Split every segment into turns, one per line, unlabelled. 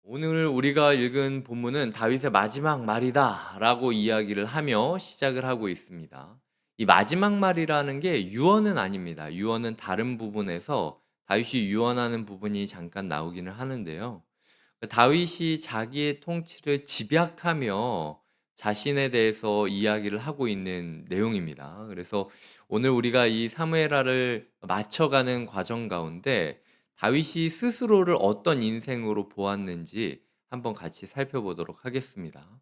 오늘 우리가 읽은 본문은 다윗의 마지막 말이다라고 이야기를 하며 시작을 하고 있습니다. 이 마지막 말이라는 게 유언은 아닙니다. 유언은 다른 부분에서 다윗이 유언하는 부분이 잠깐 나오기는 하는데요. 다윗이 자기의 통치를 집약하며 자신에 대해서 이야기를 하고 있는 내용입니다. 그래서 오늘 우리가 이 사무엘하를 맞춰가는 과정 가운데 다윗이 스스로를 어떤 인생으로 보았는지 한번 같이 살펴보도록 하겠습니다.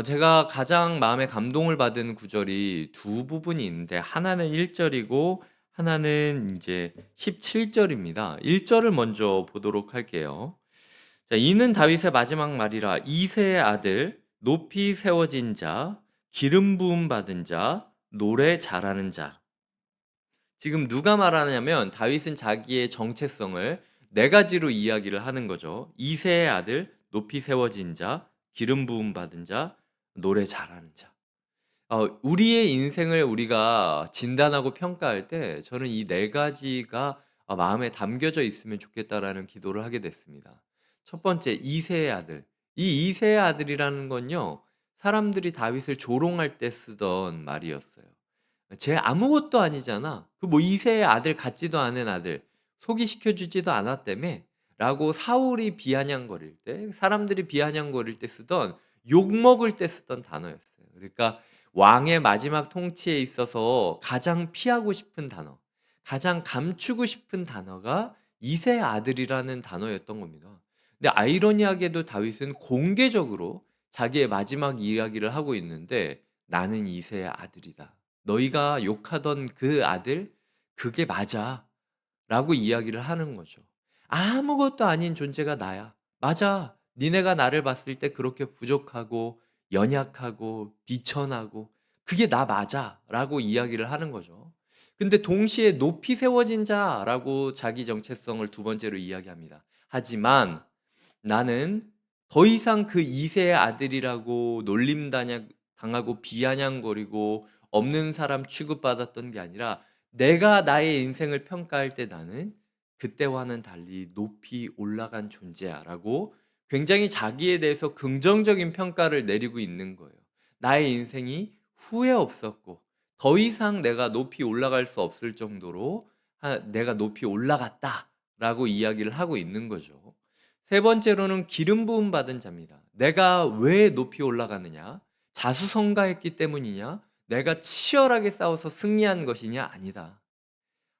제가 가장 마음에 감동을 받은 구절이 두 부분이 있는데 하나는 1절이고 하나는 이제 17절입니다. 1절을 먼저 보도록 할게요. 자, 이는 다윗의 마지막 말이라. 이새의 아들, 높이 세워진 자, 기름 부음 받은 자, 노래 잘하는 자. 지금 누가 말하냐면 다윗은 자기의 정체성을 네 가지로 이야기를 하는 거죠. 이새의 아들, 높이 세워진 자, 기름 부음 받은 자, 노래 잘하는 자. 우리의 인생을 우리가 진단하고 평가할 때 저는 이 네 가지가 마음에 담겨져 있으면 좋겠다라는 기도를 하게 됐습니다. 첫 번째, 이새의 아들. 이 이새의 아들이라는 건요, 사람들이 다윗을 조롱할 때 쓰던 말이었어요. 쟤 아무것도 아니잖아. 그 뭐 이새의 아들 같지도 않은 아들 소개시켜 주지도 않았다며 라고 사울이 비아냥거릴 때, 사람들이 비아냥거릴 때 쓰던, 욕먹을 때 쓰던 단어였어요. 그러니까 왕의 마지막 통치에 있어서 가장 피하고 싶은 단어, 가장 감추고 싶은 단어가 이새의 아들이라는 단어였던 겁니다. 근데 아이러니하게도 다윗은 공개적으로 자기의 마지막 이야기를 하고 있는데 "나는 이새의 아들이다. 너희가 욕하던 그 아들 그게 맞아."라고 이야기를 하는 거죠. 아무것도 아닌 존재가 나야. 맞아. 니네가 나를 봤을 때 그렇게 부족하고 연약하고 비천하고 "그게 나 맞아."라고 이야기를 하는 거죠. 근데 동시에 "높이 세워진 자."라고 자기 정체성을 두 번째로 이야기합니다. 하지만 나는 더 이상 그 이세의 아들이라고 당하고 비아냥거리고 없는 사람 취급받았던 게 아니라 내가 나의 인생을 평가할 때 나는 그때와는 달리 높이 올라간 존재야라고 굉장히 자기에 대해서 긍정적인 평가를 내리고 있는 거예요. 나의 인생이 후회 없었고 더 이상 내가 높이 올라갈 수 없을 정도로 내가 높이 올라갔다라고 이야기를 하고 있는 거죠. 세 번째로는 기름 부음 받은 자입니다. 내가 왜 높이 올라가느냐? 자수성가했기 때문이냐? 내가 치열하게 싸워서 승리한 것이냐? 아니다.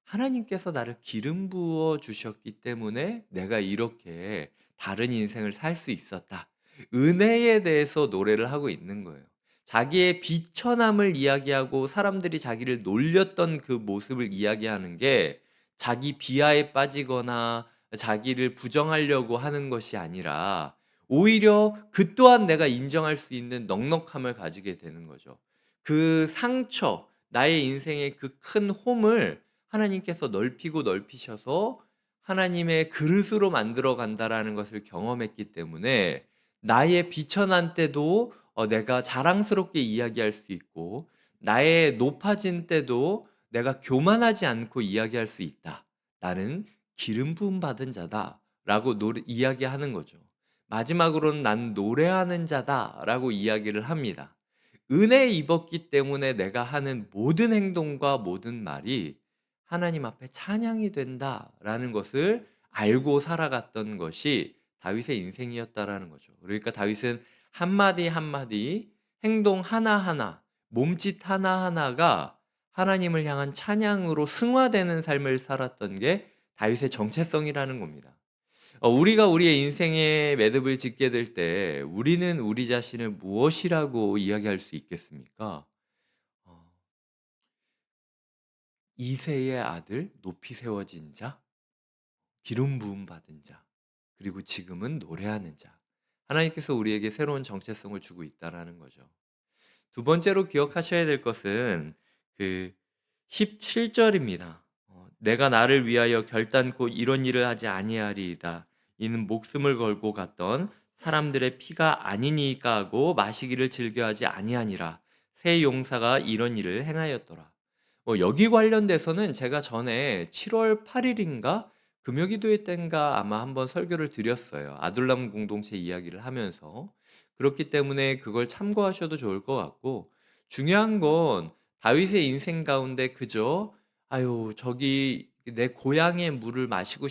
하나님께서 나를 기름 부어 주셨기 때문에 내가 이렇게 다른 인생을 살 수 있었다. 은혜에 대해서 노래를 하고 있는 거예요. 자기의 비천함을 이야기하고 사람들이 자기를 놀렸던 그 모습을 이야기하는 게 자기 비하에 빠지거나 자기를 부정하려고 하는 것이 아니라 오히려 그 또한 내가 인정할 수 있는 넉넉함을 가지게 되는 거죠. 그 상처, 나의 인생의 그 큰 홈을 하나님께서 넓히고 넓히셔서 하나님의 그릇으로 만들어 간다라는 것을 경험했기 때문에 나의 비천한 때도 내가 자랑스럽게 이야기할 수 있고 나의 높아진 때도 내가 교만하지 않고 이야기할 수 있다. 나는 기름 부음 받은 자다라고 이야기하는 거죠. 마지막으로는 난 노래하는 자다라고 이야기를 합니다. 은혜 입었기 때문에 내가 하는 모든 행동과 모든 말이 하나님 앞에 찬양이 된다라는 것을 알고 살아갔던 것이 다윗의 인생이었다라는 거죠. 그러니까 다윗은 한마디 한마디, 행동 하나하나, 몸짓 하나하나가 하나님을 향한 찬양으로 승화되는 삶을 살았던 게 다윗의 정체성이라는 겁니다. 우리가 우리의 인생에 매듭을 짓게 될 때 우리는 우리 자신을 무엇이라고 이야기할 수 있겠습니까? 어 이새의 아들, 높이 세워진 자, 기름 부음 받은 자, 그리고 지금은 노래하는 자. 하나님께서 우리에게 새로운 정체성을 주고 있다라는 거죠. 두 번째로 기억하셔야 될 것은 그 17절입니다. "내가 나를 위하여 결단코 이런 일을 하지 아니하리이다. 이는 목숨을 걸고 갔던 사람들의 피가 아니니까 하고 마시기를 즐겨하지 아니하니라. 새 용사가 이런 일을 행하였더라." 여기 관련돼서는 제가 전에 7월 8일인가 금요기도회 땐가 아마 한번 설교를 드렸어요. 아둘람 공동체 이야기를 하면서. 그렇기 때문에 그걸 참고하셔도 좋을 것 같고 중요한 건 다윗의 인생 가운데 그저 '아유 저기 내 고향의 물을 마시고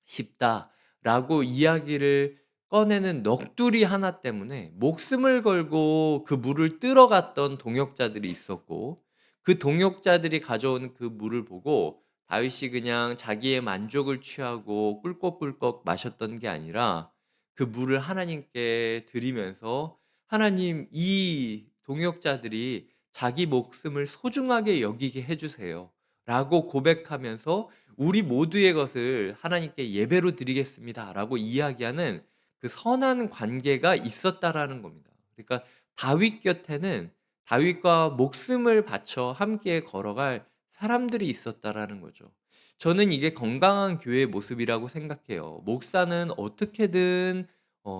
싶다.'라고 이야기를 꺼내는 넋두리 하나 때문에 목숨을 걸고 그 물을 뜨러 갔던 동역자들이 있었고 그 동역자들이 가져온 그 물을 보고 다윗이 그냥 자기의 만족을 취하고 꿀꺽꿀꺽 마셨던 게 아니라 그 물을 하나님께 드리면서 "하나님 이 동역자들이 자기 목숨을 소중하게 여기게 해 주세요."라고 고백하면서 "우리 모두의 것을 하나님께 예배로 드리겠습니다."라고 이야기하는 그 선한 관계가 있었다라는 겁니다. 그러니까 다윗 곁에는 다윗과 목숨을 바쳐 함께 걸어갈 사람들이 있었다라는 거죠. 저는 이게 건강한 교회의 모습이라고 생각해요. 목사는 어떻게든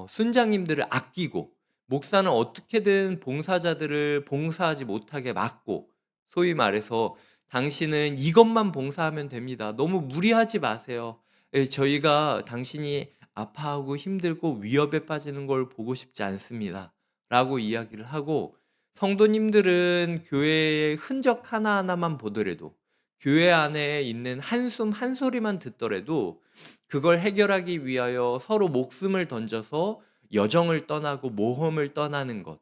순장님들을 아끼고 목사는 어떻게든 봉사자들을 봉사하지 못하게 막고 소위 말해서 "당신은 이것만 봉사하면 됩니다. 너무 무리하지 마세요. 예 저희가 당신이 아파하고 힘들고 위협에 빠지는 걸 보고 싶지 않습니다."라고 이야기를 하고 성도님들은 교회의 흔적 하나하나만 보더라도 교회 안에 있는 한숨 한 소리만 듣더라도 그걸 해결하기 위하여 서로 목숨을 던져서 여정을 떠나고 모험을 떠나는 것.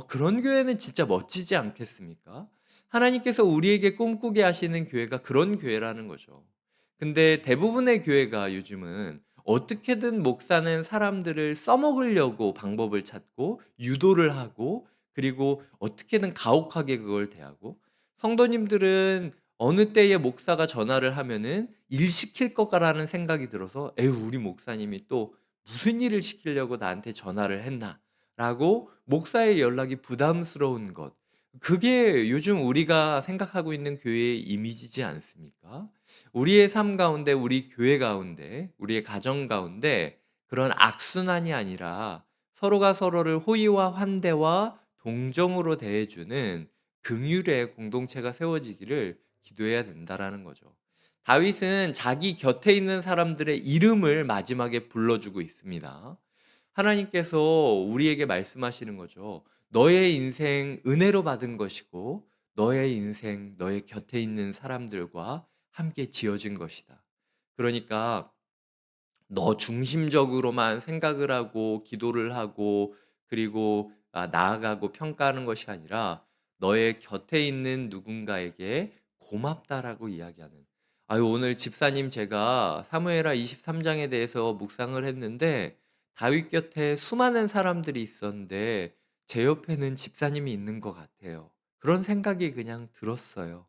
그런 교회는 진짜 멋지지 않겠습니까? 하나님께서 우리에게 꿈꾸게 하시는 교회가 그런 교회라는 거죠. 근데 대부분의 교회가 요즘은 어떻게든 목사는 사람들을 써먹으려고 방법을 찾고 유도를 하고 그리고 어떻게든 가혹하게 그걸 대하고 성도님들은 어느 때에 목사가 전화를 하면은 일 시킬 거라는 생각이 들어서 '에휴 우리 목사님이 또 무슨 일을 시키려고 나한테 전화를 했나.'라고 목사의 연락이 부담스러운 것. 그게 요즘 우리가 생각하고 있는 교회의 이미지지 않습니까? 우리의 삶 가운데 우리 교회 가운데 우리의 가정 가운데 그런 악순환이 아니라 서로가 서로를 호의와 환대와 동정으로 대해 주는 긍휼의 공동체가 세워지기를 기도해야 된다라는 거죠. 다윗은 자기 곁에 있는 사람들의 이름을 마지막에 불러주고 있습니다. 하나님께서 우리에게 말씀하시는 거죠. 너의 인생 은혜로 받은 것이고 너의 인생 너의 곁에 있는 사람들과 함께 지어진 것이다. 그러니까 너 중심적으로만 생각을 하고 기도를 하고 그리고 나아가고 평가하는 것이 아니라 너의 곁에 있는 누군가에게 고맙다라고 이야기하는. 아유 오늘 집사님 제가 사무엘하 23 장에 대해서 묵상을 했는데 다윗 곁에 수많은 사람들이 있었는데 제 옆에는 집사님이 있는 것 같아요. 그런 생각이 그냥 들었어요.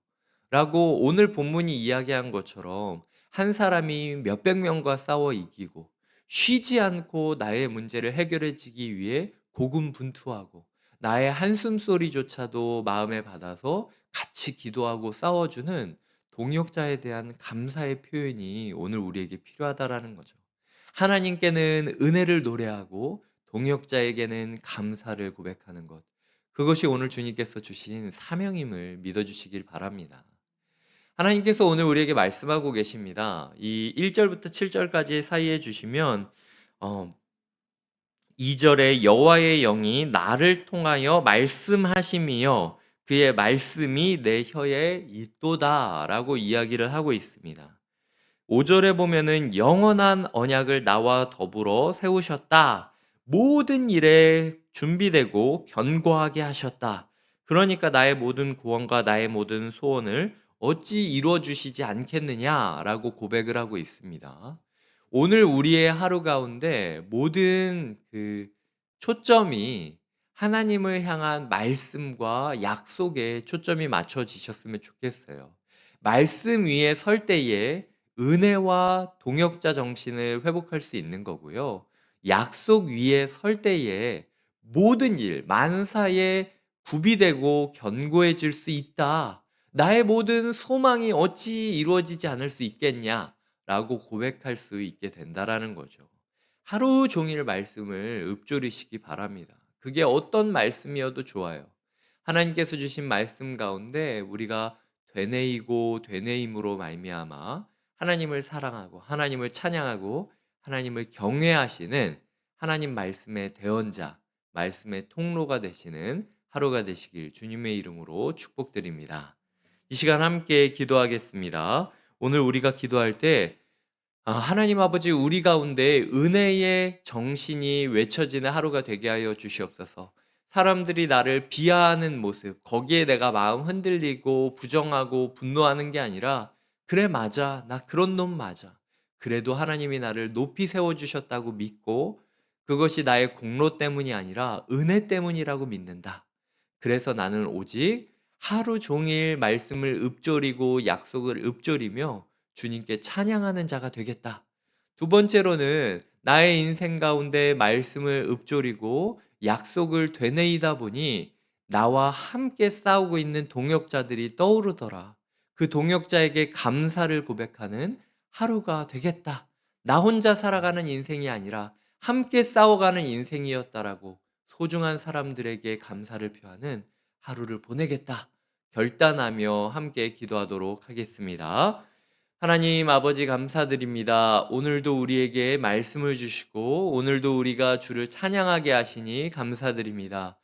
라고 오늘 본문이 이야기한 것처럼 한 사람이 몇백 명과 싸워 이기고 쉬지 않고 나의 문제를 해결해지기 위해 고군분투하고 나의 한숨소리조차도 마음에 받아서 같이 기도하고 싸워주는 동역자에 대한 감사의 표현이 오늘 우리에게 필요하다라는 거죠. 하나님께는 은혜를 노래하고 동역자에게는 감사를 고백하는 것. 그것이 오늘 주님께서 주신 사명임을 믿어주시길 바랍니다. 하나님께서 오늘 우리에게 말씀하고 계십니다. 이 1 절부터 7 절까지 사이에 주시면 어 2 절에 여호와의 영이 나를 통하여 말씀하심이여 그의 말씀이 내 혀에 있도다라고 이야기를 하고 있습니다. 5 절에 보면은 영원한 언약을 나와 더불어 세우셨다. 모든 일에 준비되고 견고하게 하셨다. 그러니까 나의 모든 구원과 나의 모든 소원을 어찌 이루어 주시지 않겠느냐라고 고백을 하고 있습니다. 오늘 우리의 하루 가운데 모든 그 초점이 하나님을 향한 말씀과 약속에 초점이 맞춰지셨으면 좋겠어요. 말씀 위에 설 때에 은혜와 동역자 정신을 회복할 수 있는 거고요. 약속 위에 설 때에 모든 일, 만사에 구비되고 견고해질 수 있다. 나의 모든 소망이 어찌 이루어지지 않을 수 있겠냐? 라고 고백할 수 있게 된다라는 거죠. 하루 종일 말씀을 읊조리시기 바랍니다. 그게 어떤 말씀이어도 좋아요. 하나님께서 주신 말씀 가운데 우리가 되뇌이고 되뇌임으로 말미암아 하나님을 사랑하고 하나님을 찬양하고 하나님을 경외하시는 하나님 말씀의 대언자, 말씀의 통로가 되시는 하루가 되시길 주님의 이름으로 축복드립니다. 이 시간 함께 기도하겠습니다. 오늘 우리가 기도할 때 하나님 아버지, 우리 가운데 은혜의 정신이 외쳐지는 하루가 되게 하여 주시옵소서. 사람들이 나를 비하하는 모습, 거기에 내가 마음 흔들리고 부정하고 분노하는 게 아니라, 그래 맞아, 나 그런 놈 맞아, 그래도 하나님이 나를 높이 세워주셨다고 믿고, 그것이 나의 공로 때문이 아니라 은혜 때문이라고 믿는다. 그래서 나는 오직 하루 종일 말씀을 읊조리고 약속을 읊조리며 주님께 찬양하는 자가 되겠다. 두 번째로는 나의 인생 가운데 말씀을 읊조리고 약속을 되뇌이다 보니 나와 함께 싸우고 있는 동역자들이 떠오르더라. 그 동역자에게 감사를 고백하는 하루가 되겠다. 나 혼자 살아가는 인생이 아니라 함께 싸워가는 인생이었다라고 소중한 사람들에게 감사를 표하는 하루를 보내겠다 결단하며 함께 기도하도록 하겠습니다. 하나님 아버지, 감사드립니다. 오늘도 우리에게 말씀을 주시고 오늘도 우리가 주를 찬양하게 하시니 감사드립니다.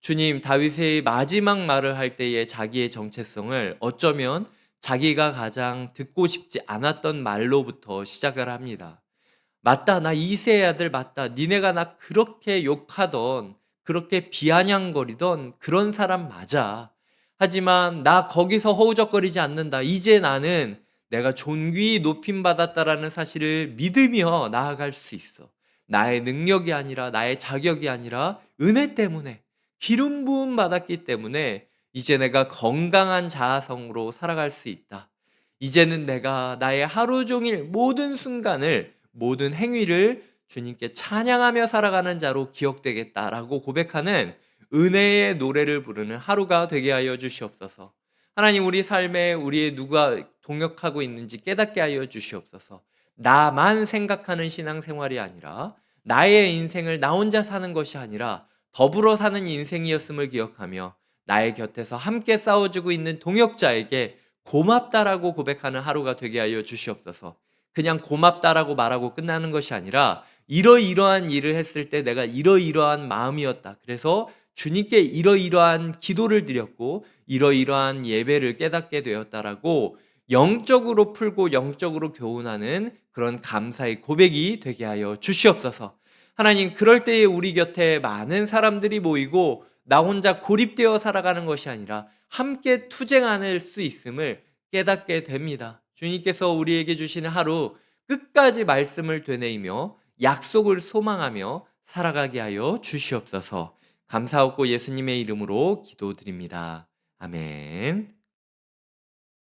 주님, 다윗의 마지막 말을 할 때의 자기의 정체성을 어쩌면 자기가 가장 듣고 싶지 않았던 말로부터 시작을 합니다. 맞다, 나 이새의 아들 맞다, 니네가 나 그렇게 욕하던, 그렇게 비아냥거리던 그런 사람 맞아. 하지만 나 거기서 허우적거리지 않는다. 이제 나는 내가 존귀히 높임받았다라는 사실을 믿으며 나아갈 수 있어. 나의 능력이 아니라, 나의 자격이 아니라 은혜 때문에, 기름 부음 받았기 때문에 이제 내가 건강한 자아성으로 살아갈 수 있다. 이제는 내가 나의 하루 종일 모든 순간을, 모든 행위를 주님께 찬양하며 살아가는 자로 기억되겠다라고 고백하는 은혜의 노래를 부르는 하루가 되게 하여 주시옵소서. 하나님, 우리 삶에 우리의 누가 동역하고 있는지 깨닫게 하여 주시옵소서. 나만 생각하는 신앙생활이 아니라, 나의 인생을 나 혼자 사는 것이 아니라 더불어 사는 인생이었음을 기억하며 나의 곁에서 함께 싸워주고 있는 동역자에게 고맙다라고 고백하는 하루가 되게 하여 주시옵소서. 그냥 고맙다라고 말하고 끝나는 것이 아니라, 이러이러한 일을 했을 때 내가 이러이러한 마음이었다, 그래서 주님께 이러이러한 기도를 드렸고 이러이러한 예배를 깨닫게 되었다라고 영적으로 풀고 영적으로 교훈하는 그런 감사의 고백이 되게 하여 주시옵소서. 하나님, 그럴 때에 우리 곁에 많은 사람들이 모이고 나 혼자 고립되어 살아가는 것이 아니라 함께 투쟁할 수 있음을 깨닫게 됩니다. 주님께서 우리에게 주시는 하루 끝까지 말씀을 되뇌이며 약속을 소망하며 살아가게 하여 주시옵소서. 감사하고 예수님의 이름으로 기도드립니다. 아멘.